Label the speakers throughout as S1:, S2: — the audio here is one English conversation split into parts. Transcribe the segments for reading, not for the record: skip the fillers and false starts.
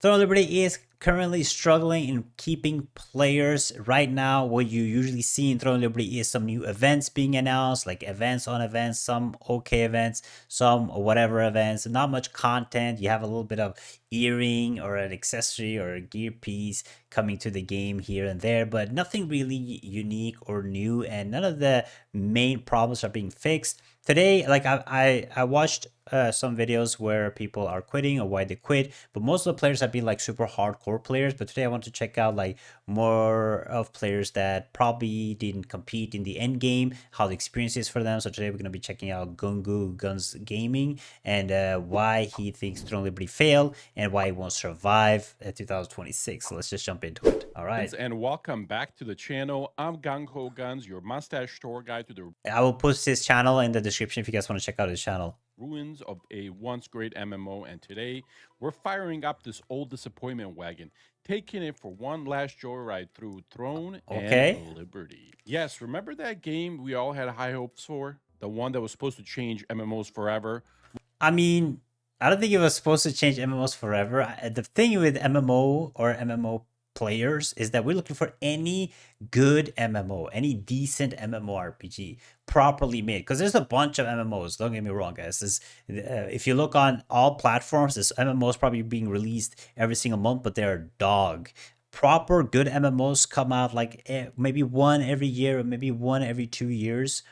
S1: Throne of Liberty is currently struggling in keeping players. Right now, what you usually see in Throne of Liberty is some new events being announced, like events on events, some okay events, some whatever events. Not much content. You have a little bit of earring or an accessory or a gear piece coming to the game here and there, but nothing really unique or new, and none of the main problems are being fixed. Today, like I watched some videos where people are quitting or why they quit, but most of the players have been like super hardcore players. But today I want to check out like more of players that probably didn't compete in the end game, how the experience is for them. So today we're going to be checking out Gungu Guns Gaming and why he thinks Throne Liberty failed and why he won't survive at 2026. So let's just jump into it. All right.
S2: And welcome back to the channel. I'm Gung Ho Guns, your mustache tour guide to the
S1: I will post his channel in the description if you guys want to check out his channel.
S2: ruins of a once great MMO. And today we're firing up this old disappointment wagon, taking it for one last joyride through Throne and Liberty. Yes, remember that game we all had high hopes for? The one that was supposed to change MMOs forever?
S1: I mean, I don't think it was supposed to change MMOs forever. The thing with MMO or MMO players is that we're looking for any good MMO, any decent MMORPG, properly made. Because there's a bunch of MMOs. Don't get me wrong, guys. If you look on all platforms, this MMOs probably being released every single month, but they're dog. Proper good MMOs come out like maybe one every year or maybe one every 2 years.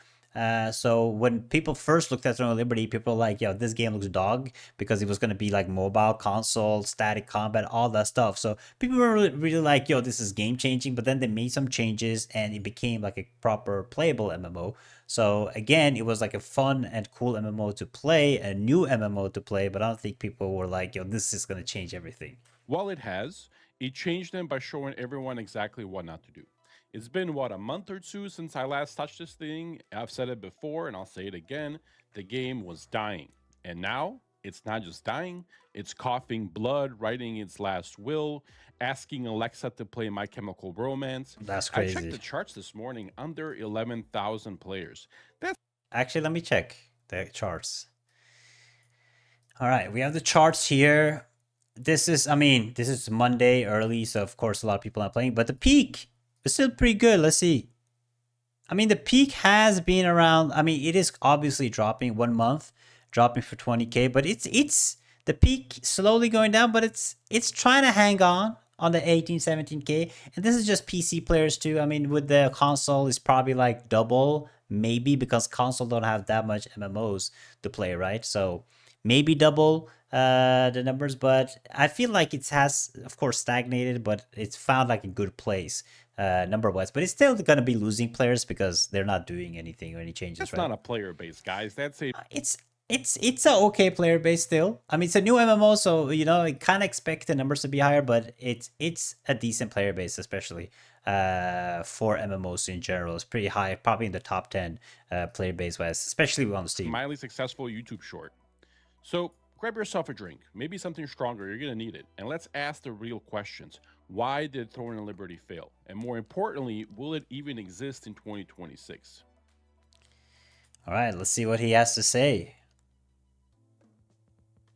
S1: So when people first looked at Throne of Liberty, people were like, yo, this game looks dog because it was going to be like mobile, console, static combat, all that stuff. So people were really like, yo, this is game changing. But then they made some changes and it became like a proper playable MMO. So again, it was like a fun and cool MMO to play, a new MMO to play. But I don't think people were like, yo, this is going to change everything.
S2: Well, it has. It changed them by showing everyone exactly what not to do. It's been, what, a month or two since I last touched this thing? I've said it before and I'll say it again. The game was dying. And now it's not just dying, it's coughing blood, writing its last will, asking Alexa to play My Chemical Romance.
S1: That's
S2: I checked
S1: crazy.
S2: the charts this morning, under 11,000 players. That's
S1: Actually, let me check the charts. All right, we have the charts here. This is, I mean, this is Monday early, so of course a lot of people are playing, but the peak is still pretty good. Let's see. I mean, the peak has been around. I mean, it is obviously dropping 1 month, dropping for 20K, but it's the peak slowly going down, but it's trying to hang on the 18, 17K. And this is just PC players too. I mean, with the console, it's probably like double, maybe because console don't have that much MMOs to play, right? So maybe double the numbers, but I feel like it has, of course, stagnated, but it's found like a good place number wise. But it's still gonna be losing players because they're not doing anything or any changes, right?
S2: not a player base, guys. That's a
S1: It's a okay player base still. I mean, it's a new MMO, so you know, I kind of expect the numbers to be higher, but it's a decent player base, especially for MMOs in general. It's pretty high, probably in the top 10 player base wise, especially on Steam.
S2: mildly successful YouTube short. So grab yourself a drink, maybe something stronger, you're going to need it. And let's ask the real questions. Why did Throne and Liberty fail? And more importantly, will it even exist in 2026?
S1: All right, let's see what he has to say.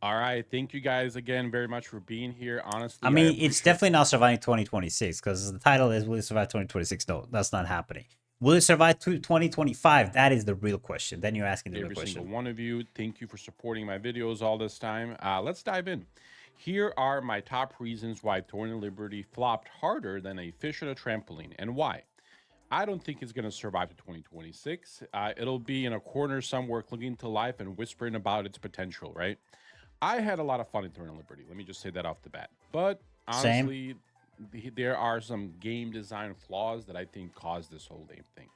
S2: All right, thank you guys again very much for being here. Honestly,
S1: I mean, it's definitely not surviving 2026 because the title is Will it survive 2026? No, that's not happening. Will it survive 2025? That is the real question. Then you're asking the real
S2: every
S1: question.
S2: single one of you. Thank you for supporting my videos all this time. Let's dive in. Here are my top reasons why Throne and Liberty flopped harder than a fish on a trampoline, and why. I don't think it's going to survive to 2026. It'll be in a corner somewhere clinging to life and whispering about its potential, right? I had a lot of fun in Throne and Liberty. Let me just say that off the bat. But honestly, there are some game design flaws that I think caused this whole damn thing.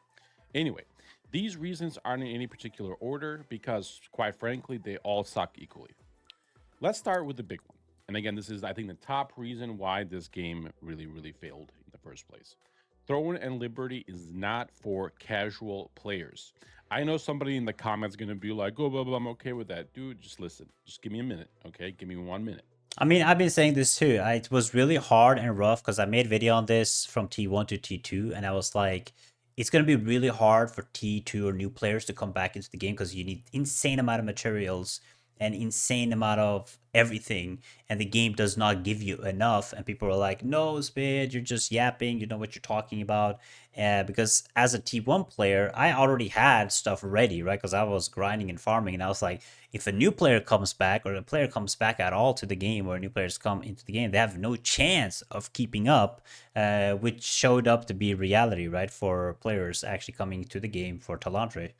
S2: Anyway, these reasons aren't in any particular order because, quite frankly, they all suck equally. Let's start with the big one. And again, this is, I think, the top reason why this game really failed in the first place. Throne and Liberty is not for casual players. I know somebody in the comments going to be like, oh, blah, blah, I'm okay with that. Dude, just listen. Just give me a minute, okay? Give me 1 minute.
S1: I mean, I've been saying this too. It was really hard and rough because I made a video on this from T1 to T2, and I was like, it's going to be really hard for T2 or new players to come back into the game because you need insane amount of materials an insane amount of everything, and the game does not give you enough, and people are like, no, Spade, you're just yapping, you know what you're talking about. Because as a T1 player, I already had stuff ready, right? Because I was grinding and farming, and I was like, if a new player comes back, or a player comes back at all to the game, or new players come into the game, they have no chance of keeping up, which showed up to be reality, right? For players actually coming to the game for Talantre.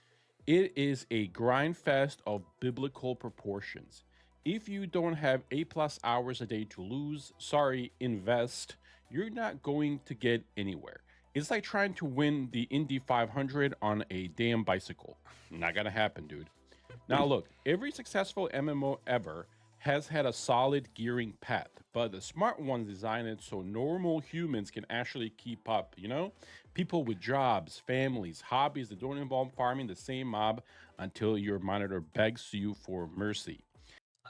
S2: It is a grind fest of biblical proportions. If you don't have 8+ hours a day to lose, sorry, invest, you're not going to get anywhere. It's like trying to win the Indy 500 on a damn bicycle. Not gonna happen, dude. Now, look, every successful MMO ever has had a solid gearing path, but the smart ones designed it so normal humans can actually keep up, you know? People with jobs, families, hobbies that don't involve farming the same mob until your monitor begs you for mercy.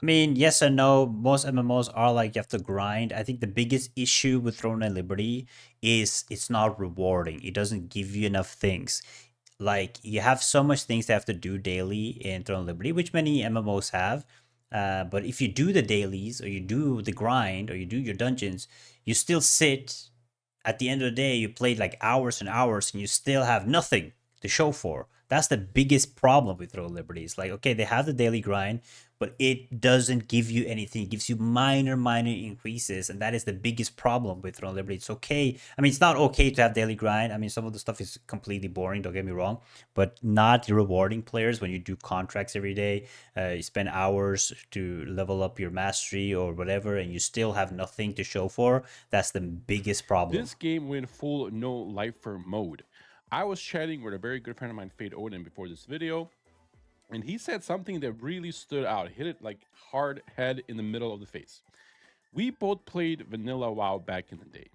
S1: I mean, yes and no. Most MMOs are like you have to grind. I think the biggest issue with Throne and Liberty is it's not rewarding. It doesn't give you enough things. Like you have so much things to have to do daily in Throne and Liberty, which many MMOs have. But if you do the dailies, or you do the grind, or you do your dungeons, you still sit at the end of the day, you played like hours and hours and you still have nothing to show for. That's the biggest problem with Throw Liberty. It's like, okay, they have the daily grind, but it doesn't give you anything. It gives you minor increases. And that is the biggest problem with Throw Liberty. It's okay. I mean, it's not okay to have daily grind. I mean, some of the stuff is completely boring, don't get me wrong, but not rewarding players when you do contracts every day. You spend hours to level up your mastery or whatever, and you still have nothing to show for. That's the biggest problem.
S2: This game went full no lifer mode. I was chatting with a very good friend of mine, Fade Odin, before this video, and he said something that really stood out, hit it like hard head in the middle of the face. We both played vanilla WoW back in the day.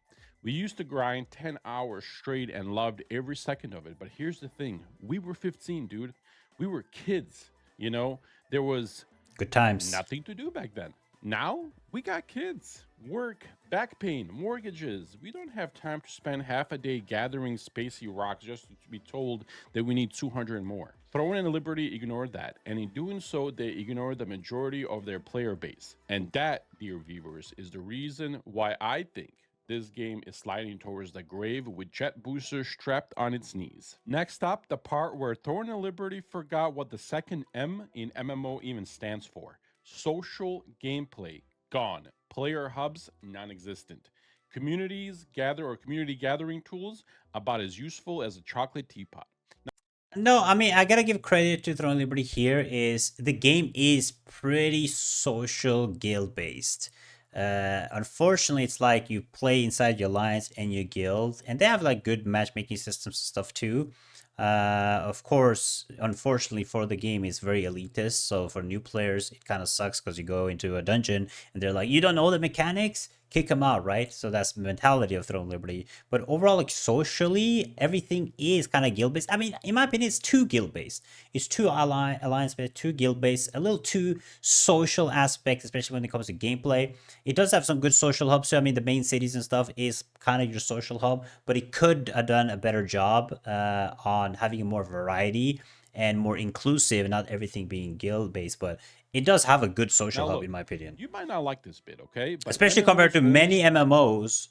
S2: We used to grind 10 hours straight and loved every second of it. But here's the thing, we were 15, dude. We were kids, you know? There was
S1: Good times.
S2: nothing to do back then. Now we got kids, work, back pain, mortgages. We don't have time to spend half a day gathering spacey rocks just to be told that we need 200 more. Throne and Liberty ignored that, and in doing so, they ignored the majority of their player base. And that, dear viewers, is the reason why I think this game is sliding towards the grave with jet boosters strapped on its knees. Next up, the part where Throne and Liberty forgot what the second M in MMO even stands for. Social gameplay, gone. Player hubs, non-existent. Communities gather or community gathering tools, about as useful as a chocolate teapot.
S1: No, I mean I gotta give credit to Throne Liberty here. Is the game is pretty social guild based. Unfortunately, it's like you play inside your alliance and your guild, and they have like good matchmaking systems and stuff too. Of course, unfortunately for the game, it's very elitist. So for new players, it kind of sucks because you go into a dungeon and they're like, "You don't know the mechanics? Kick them out," right? So that's the mentality of Throne Liberty. But overall, like socially, everything is kind of guild based. I mean, in my opinion, it's too guild based. It's too alliance based, too guild based, a little too social aspect, especially when it comes to gameplay. It does have some good social hubs. So I mean, the main cities and stuff is kind of your social hub, but it could have done a better job on having more variety and more inclusive, not everything being guild based. But it does have a good social
S2: Now,
S1: hub,
S2: look,
S1: in my opinion,
S2: you might not like this bit, okay? But
S1: especially compared
S2: MMOs
S1: to
S2: only
S1: many MMOs.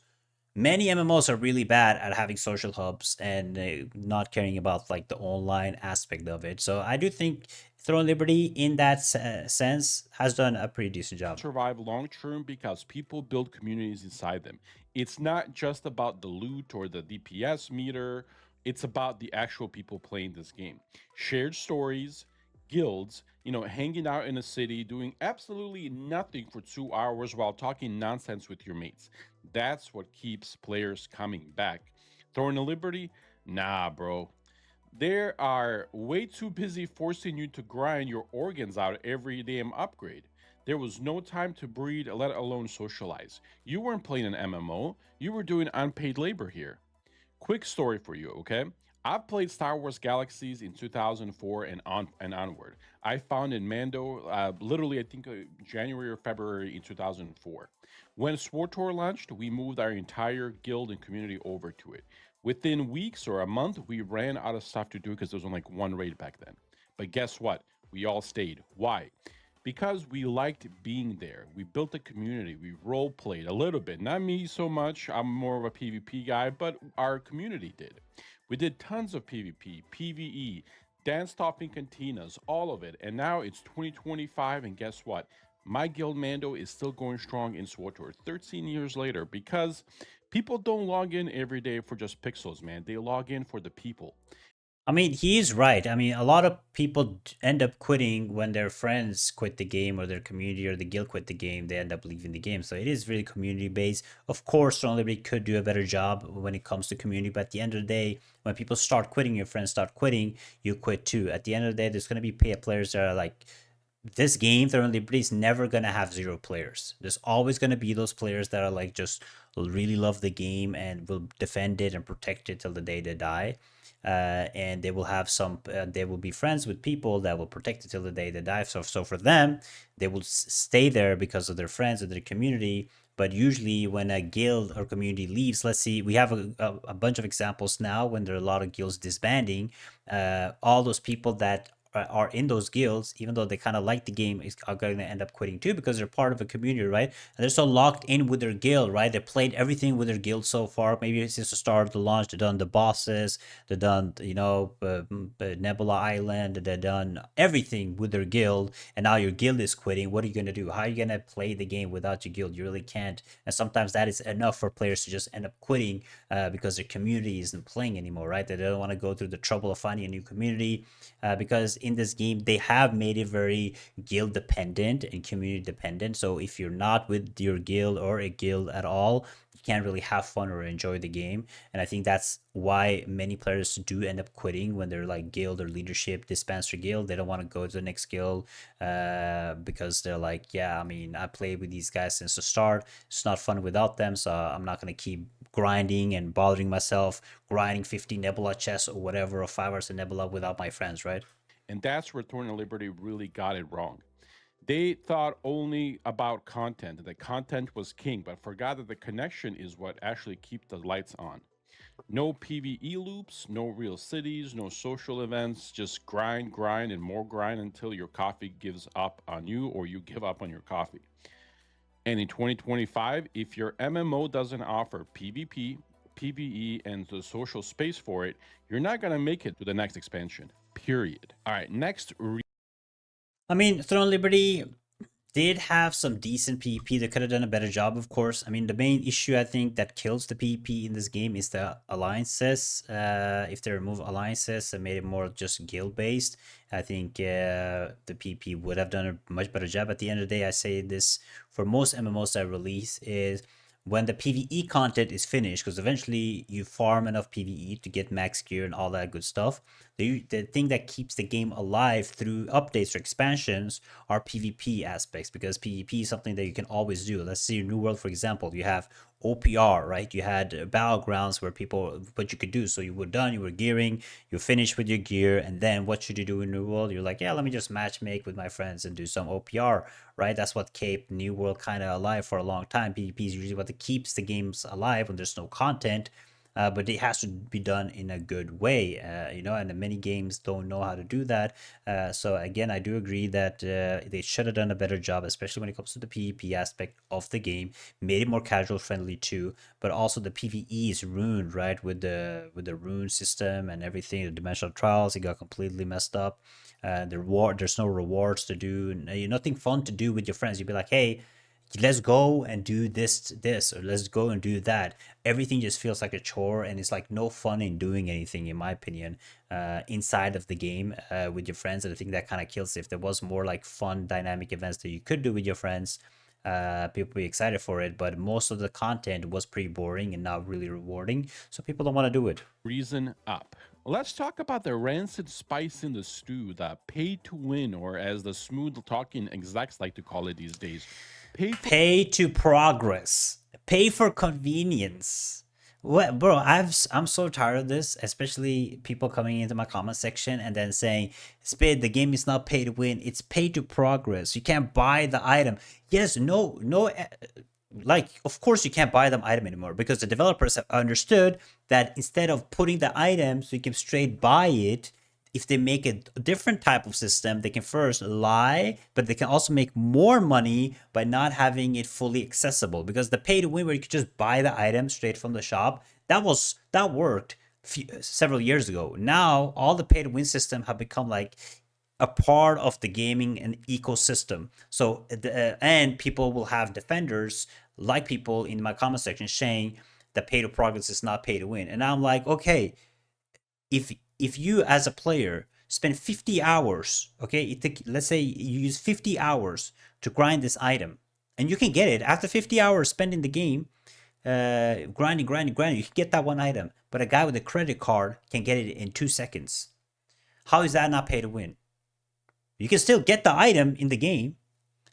S1: Many MMOs are really bad at having social hubs and not caring about like the online aspect of it. So I do think Throne Liberty, in that sense, has done a pretty decent job.
S2: survive long term because people build communities inside them. It's not just about the loot or the DPS meter, it's about the actual people playing this game. Shared stories, guilds, hanging out in a city, doing absolutely nothing for 2 hours while talking nonsense with your mates. That's what keeps players coming back. Throwing a Liberty? Nah, bro. They are way too busy forcing you to grind your organs out every damn upgrade. There was no time to breed, let alone socialize. You weren't playing an MMO, you were doing unpaid labor here. Quick story for you, okay? I've played Star Wars Galaxies in 2004 and onward. I found in Mando, literally, I think January or February in 2004. When SWTOR launched, we moved our entire guild and community over to it. Within weeks or a month, we ran out of stuff to do because there was only like one raid back then. But guess what? We all stayed. Why? because we liked being there. We built a community. We role played a little bit. Not me so much. I'm more of a PvP guy, but our community did. We did tons of PvP, PvE, dance topping cantinas, all of it. And now it's 2025, and guess what? My guild Mando is still going strong in SWTOR 13 years later because people don't log in every day for just pixels, man. They log in for the people.
S1: I mean, he's right. I mean, a lot of people end up quitting when their friends quit the game or their community or the guild quit the game. They end up leaving the game. So it is really community based. Of course, Strong Liberty could do a better job when it comes to community. But at the end of the day, when people start quitting, your friends start quitting, you quit too. At the end of the day, there's going to be players that are like, this game, Throne Liberty, is never going to have zero players. There's always going to be those players that are like just really love the game and will defend it and protect it till the day they die. And they will have they will be friends with people that will protect it till the day they die. So for them, they will stay there because of their friends and their community. But usually, when a guild or community leaves, let's see, we have a bunch of examples now when there are a lot of guilds disbanding. All those people that are in those guilds, even though they kind of like the game, are going to end up quitting too because they're part of a community, right? And they're so locked in with their guild, right? They played everything with their guild so far. Maybe since the start of the launch, they've done the bosses, they've done, Nebula Island, they've done everything with their guild, and now your guild is quitting. What are you going to do? How are you going to play the game without your guild? You really can't. And sometimes that is enough for players to just end up quitting because their community isn't playing anymore, right? They don't want to go through the trouble of finding a new community because in this game they have made it very guild dependent and community dependent. So if you're not with your guild or a guild at all, you can't really have fun or enjoy the game. And I think that's why many players do end up quitting when they're like guild or leadership disbands their guild. They don't want to go to the next guild because they're like, yeah, I mean, I played with these guys since the start. It's not fun without them, so I'm not gonna keep grinding and bothering myself, grinding 50 Nebula chests or whatever, or 5 hours of Nebula without my friends, right?
S2: And that's where Thorn and Liberty really got it wrong. They thought only about content, that content was king, but forgot that the connection is what actually keeps the lights on. No PvE loops, no real cities, no social events, just grind, grind, and more grind until your coffee gives up on you or you give up on your coffee. And in 2025, if your MMO doesn't offer PvP, PvE, and the social space for it, you're not going to make it to the next expansion. Period. All right, next.
S1: I mean, Throne Liberty did have some decent PvP. They could have done a better job, of course. I mean, the main issue I think that kills the PvP in this game is the alliances. If they remove alliances and made it more just guild based, I think the PvP would have done a much better job. At the end of the day, I say this for most MMOs I release is when the PvE content is finished, because eventually you farm enough PvE to get max gear and all that good stuff. The thing that keeps the game alive through updates or expansions are PvP aspects, because PvP is something that you can always do. Let's see, New World, for example, you have OPR, right? You had battlegrounds where people, what you could do. So you were done, you were gearing, you finished with your gear, and then what should you do in New World? You're like, yeah, let me just match make with my friends and do some OPR, right? That's what kept New World kind of alive for a long time. PvP is usually what keeps the games alive when there's no content. But it has to be done in a good way, and the many games don't know how to do that. So again, I do agree that they should have done a better job, especially when it comes to the PvP aspect of the game, made it more casual friendly too. But also the PvE is ruined, right, with the rune system and everything. The dimensional trials, it got completely messed up. There's no rewards to do, nothing fun to do with your friends. You'd be like, hey, let's go and do this, or let's go and do that. Everything just feels like a chore, and it's like no fun in doing anything, in my opinion, inside of the game with your friends. And I think that kind of kills it. If there was more like fun dynamic events that you could do with your friends, people would be excited for it. But most of the content was pretty boring and not really rewarding, so people don't want to do it.
S2: Reason up. Let's talk about the rancid spice in the stew, the pay to win, or as the smooth talking execs like to call it these days,
S1: pay to progress, pay for convenience. What, bro? I'm so tired of this, especially people coming into my comment section and then saying, "Spid, the game is not pay to win; it's pay to progress. You can't buy the item." Yes, no, no. Like, of course, you can't buy them item anymore because the developers have understood that instead of putting the item so you can straight buy it, if they make a different type of system, they can first lie, but they can also make more money by not having it fully accessible. Because the pay to win, where you could just buy the item straight from the shop, that worked several years ago. Now all the pay to win system have become like a part of the gaming and ecosystem. So and people will have defenders like people in my comment section saying that pay to progress is not pay to win, and I'm like, okay, if you as a player spend 50 hours, okay, let's say you use 50 hours to grind this item, and you can get it after 50 hours spent in the game, grinding, you can get that one item, but a guy with a credit card can get it in 2 seconds. How is that not pay to win? You can still get the item in the game,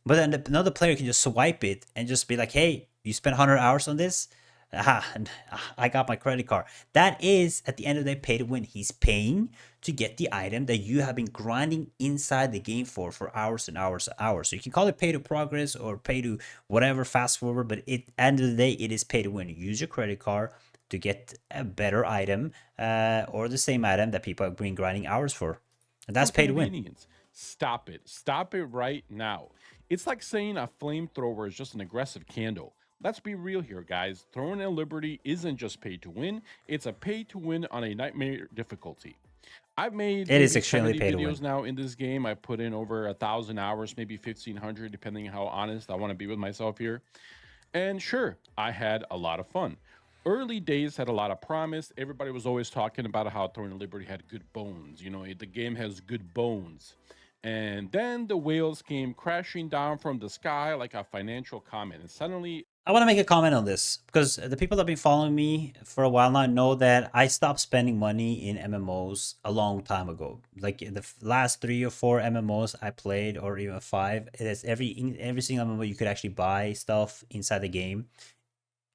S1: but then another player can just swipe it and just be like, hey, you spent 100 hours on this? I got my credit card. That is, at the end of the day, pay to win. He's paying to get the item that you have been grinding inside the game for hours and hours and hours. So you can call it pay to progress or pay to whatever, fast forward, but at the end of the day, it is pay to win. You use your credit card to get a better item or the same item that people have been grinding hours for. And that's pay to win.
S2: Convenience. Stop it. Stop it right now. It's like saying a flamethrower is just an aggressive candle. Let's be real here, guys. Throwing in Liberty isn't just pay to win, it's a pay to win on a nightmare difficulty. I've made
S1: It is
S2: maybe
S1: extremely
S2: 70
S1: pay to win.
S2: videos now in this game. I put in over 1,000 hours, maybe 1,500, depending how honest I want to be with myself here. And sure, I had a lot of fun. Early days had a lot of promise. Everybody was always talking about how Throwing Liberty had good bones. You know, the game has good bones. And then the whales came crashing down from the sky like a financial comet. And suddenly,
S1: I want to make a comment on this because the people that have been following me for a while now know that I stopped spending money in MMOs a long time ago. Like in the last 3 or 4 MMOs I played, or even 5, it is every single MMO you could actually buy stuff inside the game.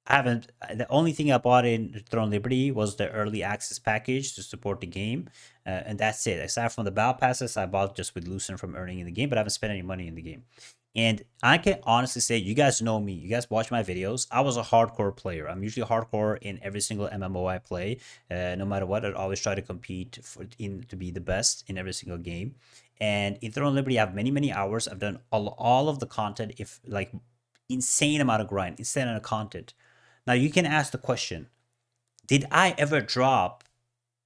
S1: I haven't. The only thing I bought in Throne Liberty was the early access package to support the game, and that's it. Aside from the battle passes, I bought just with Lucent from earning in the game, but I haven't spent any money in the game. And I can honestly say, you guys know me. You guys watch my videos. I was a hardcore player. I'm usually hardcore in every single MMO I play. No matter what, I always try to compete to be the best in every single game. And in Throne Liberty, I have many hours. I've done all of the content. If like insane amount of grind, insane amount of content. Now you can ask the question, did I ever drop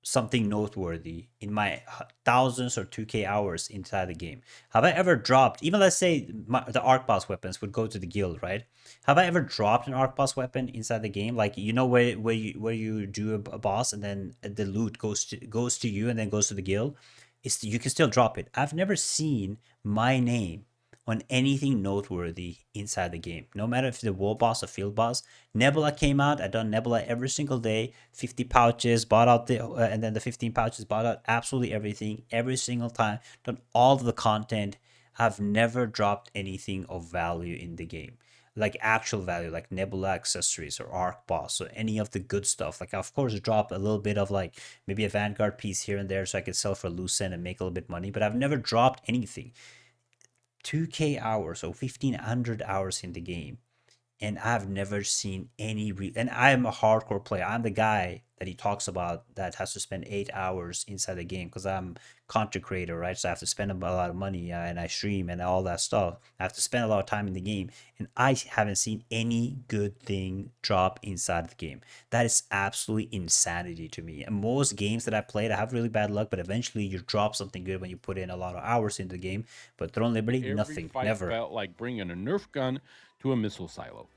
S1: something noteworthy in my thousands or 2K hours inside the game? Have I ever dropped, even let's say the arc boss weapons would go to the guild, right? Have I ever dropped an arc boss weapon inside the game? Like, you know, where you do a boss and then the loot goes to you and then goes to the guild? You can still drop it. I've never seen my name on anything noteworthy inside the game. No matter if the world boss or field boss. Nebula came out. I done Nebula every single day. 50 pouches, bought out and then the 15 pouches, bought out absolutely everything every single time. Done all of the content. I've never dropped anything of value in the game. Like actual value, like Nebula accessories or Arc Boss or any of the good stuff. Like, of course, drop a little bit of like maybe a Vanguard piece here and there so I could sell for Lucent and make a little bit money. But I've never dropped anything. 2K hours or 1,500 hours in the game, and I've never seen any and I am a hardcore player. I'm the guy that he talks about that has to spend 8 hours inside the game because I'm content creator, right? So I have to spend a lot of money and I stream and all that stuff. I have to spend a lot of time in the game, and I haven't seen any good thing drop inside the game. That is absolutely insanity to me. And most games that I played, I have really bad luck, but eventually you drop something good when you put in a lot of hours into the game. But Throne Liberty,
S2: every
S1: nothing,
S2: fight
S1: never.
S2: felt like bringing a Nerf gun to a missile silo.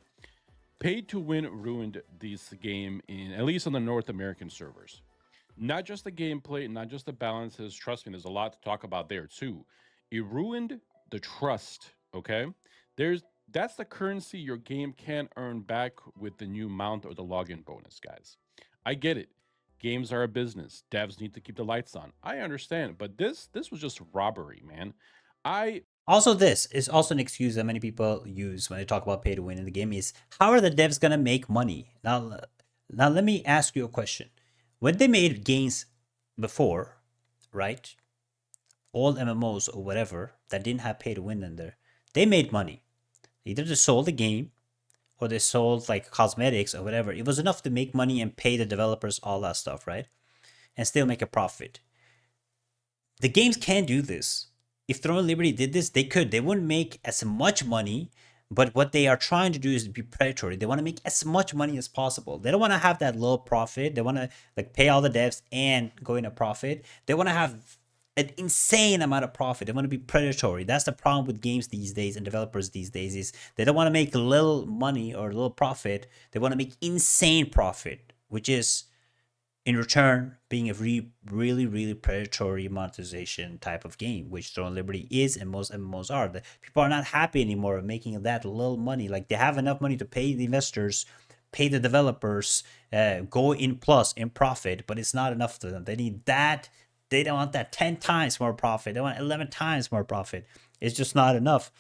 S2: Pay to win ruined this game, in at least on the North American servers. Not just the gameplay, not just the balances. Trust me, there's a lot to talk about there too. It ruined the trust. Okay, that's the currency your game can't earn back with the new mount or the login bonus, guys. I get it. Games are a business. Devs need to keep the lights on. I understand, but this was just robbery, man. I
S1: Also, this is also an excuse that many people use when they talk about pay to win in the game is how are the devs gonna make money? Now let me ask you a question. When they made games before, right? All MMOs or whatever that didn't have pay to win in there, they made money. Either they sold the game or they sold like cosmetics or whatever. It was enough to make money and pay the developers all that stuff, right? And still make a profit. the games can do this. If Throne of Liberty did this, they could. They wouldn't make as much money, but what they are trying to do is be predatory. They want to make as much money as possible. They don't want to have that low profit. They want to like pay all the devs and go in a profit. They want to have an insane amount of profit. They want to be predatory. That's the problem with games these days and developers these days is they don't want to make little money or little profit. They want to make insane profit, which is in return being a really predatory monetization type of game, which Throne Liberty is and most MMOs are. The people are not happy anymore of making that little money. Like they have enough money to pay the investors, pay the developers, go in plus in profit, but it's not enough for them. They need that. They don't want that 10 times more profit. They want 11 times more profit. It's just not enough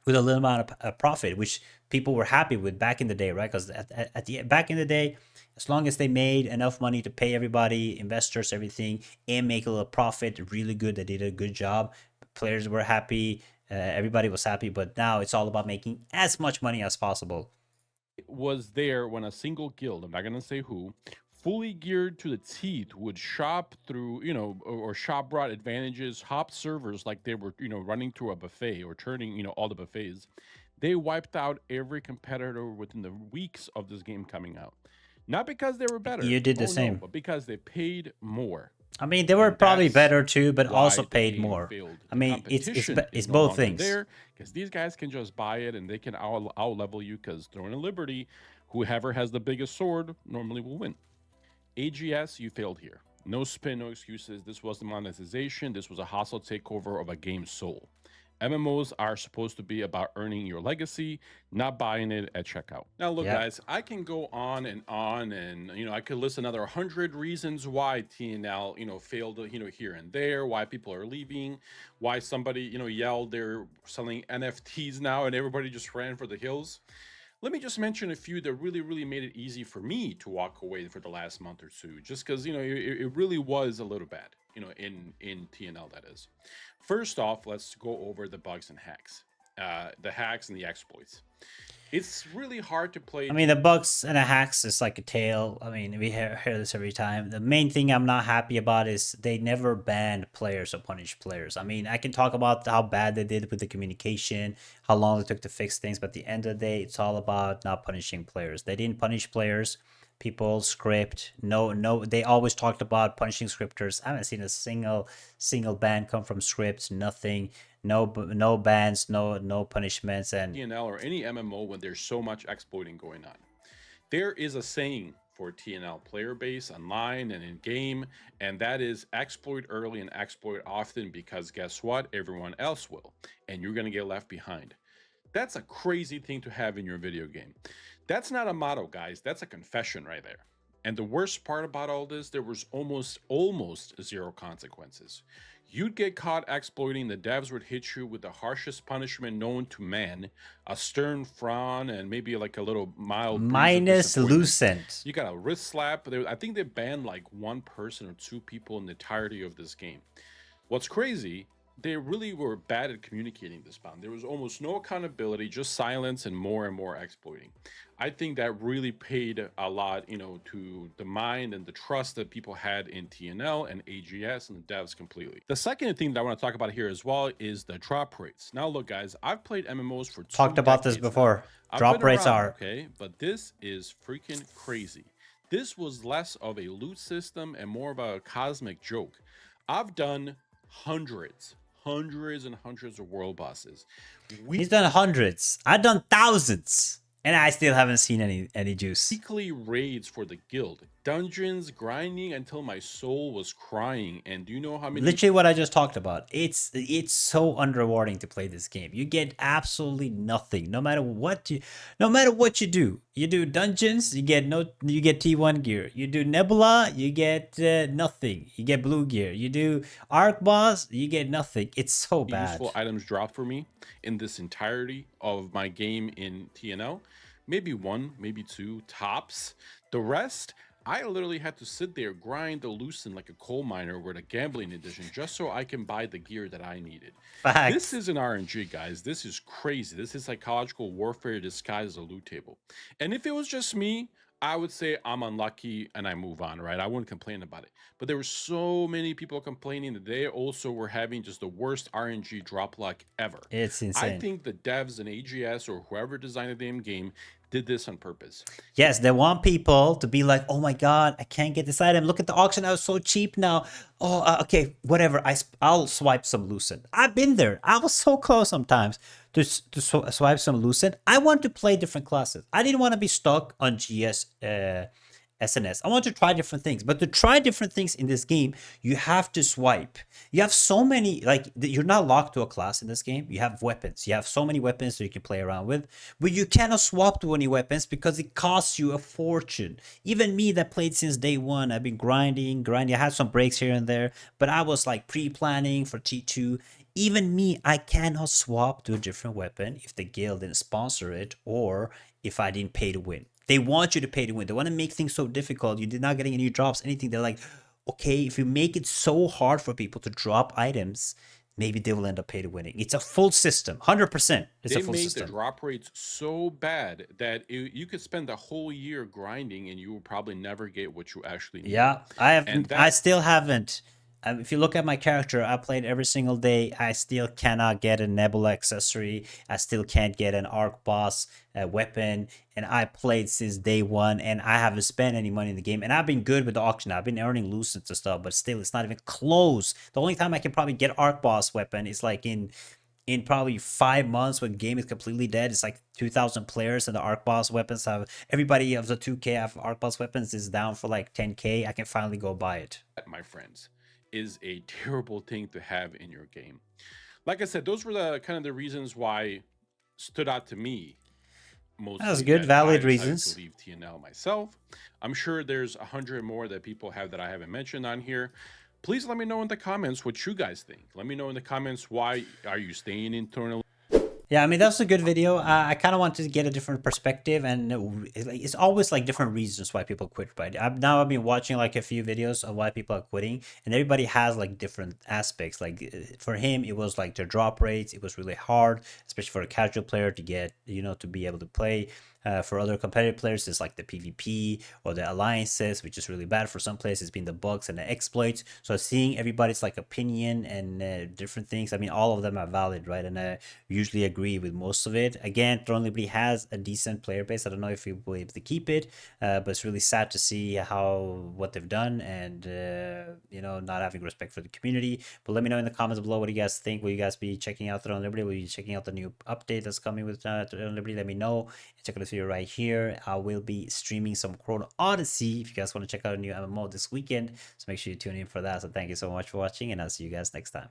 S1: with a little amount of profit, which people were happy with back in the day, right? Because at the back in the day, as long as they made enough money to pay everybody, investors, everything, and make a little profit, really good. They did a good job. Players were happy. Everybody was happy. But now it's all about making as much money as possible.
S2: Was there when a single guild, I'm not going to say who, fully geared to the teeth would shop through, or shop brought advantages, hop servers like they were, running through a buffet or turning, all the buffets. They wiped out every competitor within the weeks of this game coming out. Not because they were better.
S1: You did the same.
S2: But because they paid more.
S1: I mean, they were probably better too, but also paid more.
S2: Failed.
S1: I mean, it's both things.
S2: There because these guys can just buy it and they can out level you. Because Throne of Liberty, whoever has the biggest sword normally will win. AGS, you failed here. No spin, no excuses. This was the monetization. This was a hostile takeover of a game's soul. MMOs are supposed to be about earning your legacy, not buying it at checkout. Now, look, guys, I can go on, and I could list another 100 reasons why TNL, failed, here and there, why people are leaving, why somebody, yelled they're selling NFTs now, and everybody just ran for the hills. Let me just mention a few that really made it easy for me to walk away for the last month or two, just because, it really was a little bad, in TNL, that is. First off, let's go over the bugs and hacks, the hacks and the exploits. It's really hard to play.
S1: I mean, the bugs and the hacks is like a tale. I mean, we hear this every time. The main thing I'm not happy about is they never banned players or punished players. I mean, I can talk about how bad they did with the communication, how long it took to fix things, but at the end of the day, it's all about not punishing players. They didn't punish players. People script no they always talked about punishing scripters. I haven't seen a single ban come from scripts. Nothing, no bans, no punishments. And
S2: TNL or any MMO when there's so much exploiting going on. There is a saying for TNL player base online and in game, and that is exploit early and exploit often, because guess what, everyone else will, and you're going to get left behind. That's a crazy thing to have in your video game. That's not a motto, guys. That's a confession right there. And the worst part about all this, there was almost zero consequences. You'd get caught exploiting, the devs would hit you with the harshest punishment known to man, a stern frown, and maybe like a little mild
S1: minus lucent.
S2: You got a wrist slap. I think they banned like one person or two people in the entirety of this game. What's crazy, they really were bad at communicating this ban. There was almost no accountability, just silence and more exploiting. I think that really paid a lot, to the mind and the trust that people had in TNL and AGS and the devs completely. The second thing that I want to talk about here as well is the drop rates. Now, look, guys, I've played MMOs for
S1: talked about this before. Drop rates are
S2: okay, but this is freaking crazy. This was less of a loot system and more of a cosmic joke. I've done hundreds and hundreds of world bosses.
S1: He's done hundreds. I've done thousands, and I still haven't seen any juice.
S2: Weekly raids for the guild, dungeons, grinding until my soul was crying. And do you know how many?
S1: Literally what I just talked about. It's so unrewarding to play this game. You get absolutely nothing, no matter what you do. You do dungeons, you get T1 gear. You do Nebula, you get nothing. You get blue gear. You do Arc boss, you get nothing. It's so bad.
S2: Useful items dropped for me in this entirety of my game in TNL. Maybe one, maybe two tops. The rest, I literally had to sit there, grind the lucent like a coal miner with a gambling edition just so I can buy the gear that I needed.
S1: Facts.
S2: This isn't RNG, guys. This is crazy. This is psychological warfare disguised as a loot table. And if it was just me, I would say I'm unlucky and I move on, right? I wouldn't complain about it. But there were so many people complaining that they also were having just the worst RNG drop luck ever.
S1: It's
S2: I
S1: insane.
S2: think the devs and AGS or whoever designed the damn game did this on purpose.
S1: Yes, they want people to be like, "Oh my god, I can't get this item. Look at the auction; I was so cheap now." Oh, okay, whatever. I'll swipe some Lucent. I've been there. I was so close sometimes to swipe some Lucent. I want to play different classes. I didn't want to be stuck on GS. SNS. I want to try different things, but to try different things in this game, you have to swipe. You have so many, like, you're not locked to a class in this game. You have weapons. You have so many weapons that you can play around with, but you cannot swap to any weapons because it costs you a fortune. Even me that played since day one, I've been grinding. I had some breaks here and there, but I was like pre-planning for T2. Even me, I cannot swap to a different weapon if the guild didn't sponsor it or if I didn't pay to win. They want you to pay to win. They want to make things so difficult. You're not getting any drops, anything. They're like, okay, if you make it so hard for people to drop items, maybe they will end up pay to winning. It's a full system, 100%. It's
S2: They
S1: a full
S2: made
S1: system.
S2: the drop rates so bad that you could spend the whole year grinding and you will probably never get what you actually needed.
S1: Yeah, I have.
S2: And
S1: I
S2: that
S1: still haven't. If you look at my character, I played every single day. I still cannot get a Nebula accessory. I still can't get an Arc Boss weapon. And I played since day one, and I haven't spent any money in the game. And I've been good with the auction. I've been earning lucents and stuff, but still, it's not even close. The only time I can probably get Arc Boss weapon is like in probably 5 months when game is completely dead. It's like 2,000 players and the arc boss weapons have everybody of the 2k have arc boss weapons is down for like 10k. I can finally go buy it.
S2: my friends, is a terrible thing to have in your game. Like I said, those were the kind of the reasons why stood out to me
S1: That's
S2: mostly
S1: good,
S2: that I
S1: valid
S2: decided to
S1: reasons.
S2: leave TNL myself. I'm sure there's 100 more that people have that I haven't mentioned on here. Please let me know in the comments what you guys think. Let me know in the comments why are you staying in Tournament.
S1: Yeah, I mean that's a good video. I kind of want to get a different perspective, and it's always like different reasons why people quit. Right? I've been watching like a few videos of why people are quitting, and everybody has like different aspects. Like for him, it was like their drop rates. It was really hard, especially for a casual player to get to be able to play. For other competitive players, it's like the PvP or the alliances, which is really bad for some players. It's been the bugs and the exploits. So seeing everybody's like opinion and different things, I mean, all of them are valid, right? And I usually agree with most of it. Again, Throne Liberty has a decent player base. I don't know if we will be able to keep it, but it's really sad to see what they've done and not having respect for the community. But let me know in the comments below what you guys think. Will you guys be checking out Throne Liberty? Will you be checking out the new update that's coming with Throne Liberty? Let me know. Check out this video right here. I will be streaming some Chrono Odyssey if you guys want to check out a new MMO this weekend. So make sure you tune in for that. So thank you so much for watching, and I'll see you guys next time.